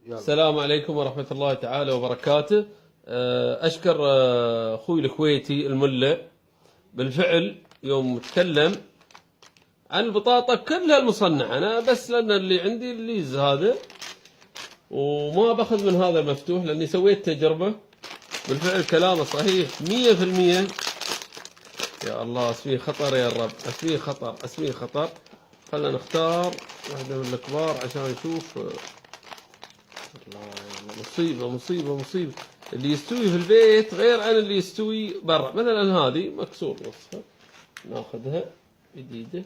السلام عليكم ورحمة الله تعالى وبركاته. أشكر أخوي الكويتي الملا. بالفعل يوم تكلم عن البطاطا كلها المصنعة، أنا بس لأن اللي عندي الليز هذا وما باخذ من هذا المفتوح لأني سويت تجربة. بالفعل كلامه صحيح 100%. يا الله اسميه خطر يا الرب، اسميه خطر، اسميه خطر. خلنا نختار واحدة من الكبار عشان نشوف. الله مصيبة مصيبة مصيبة. اللي يستوي في البيت غير عن اللي يستوي برا. مثلا هذه مكسور نصها، ناخذها جديدة.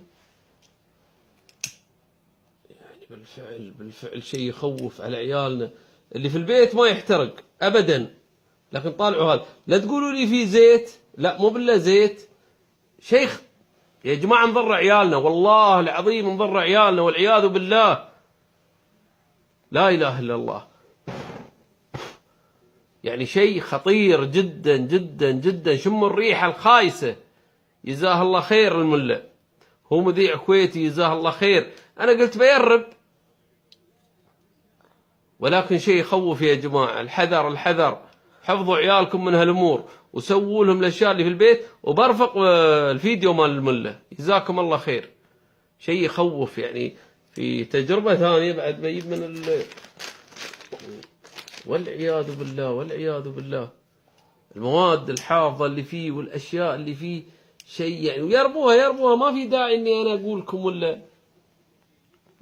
يعني بالفعل شيء يخوف على عيالنا. اللي في البيت ما يحترق ابدا، لكن طالعوا هذا. لا تقولوا لي في زيت، لا مو بالله زيت. شيخ يا جماعة نضر عيالنا، والله العظيم نضر عيالنا والعياذ بالله. لا اله الا الله. يعني شيء خطير جدا جدا جدا. شم الريحة الخايسة. جزاه الله خير الملا، هو مذيع كويتي جزاه الله خير. أنا قلت بيرب، ولكن شيء يخوف يا جماعة. الحذر الحذر، حفظوا عيالكم من هالأمور وسووا لهم الأشياء اللي في البيت. وبرفق الفيديو مال الملا جزاكم الله خير. شيء يخوف. يعني في تجربة ثانية بعد بجيب من والعياذ بالله والعياذ بالله. المواد الحافظة اللي فيه والأشياء اللي فيه شيء يعني. ويربوها ما في داعي إني أنا أقول لكم ولا.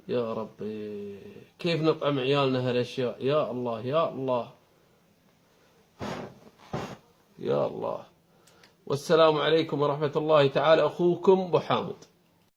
يا رب كيف نطعم عيالنا هالأشياء؟ يا الله يا الله يا الله. والسلام عليكم ورحمة الله تعالى. أخوكم أبو حامد.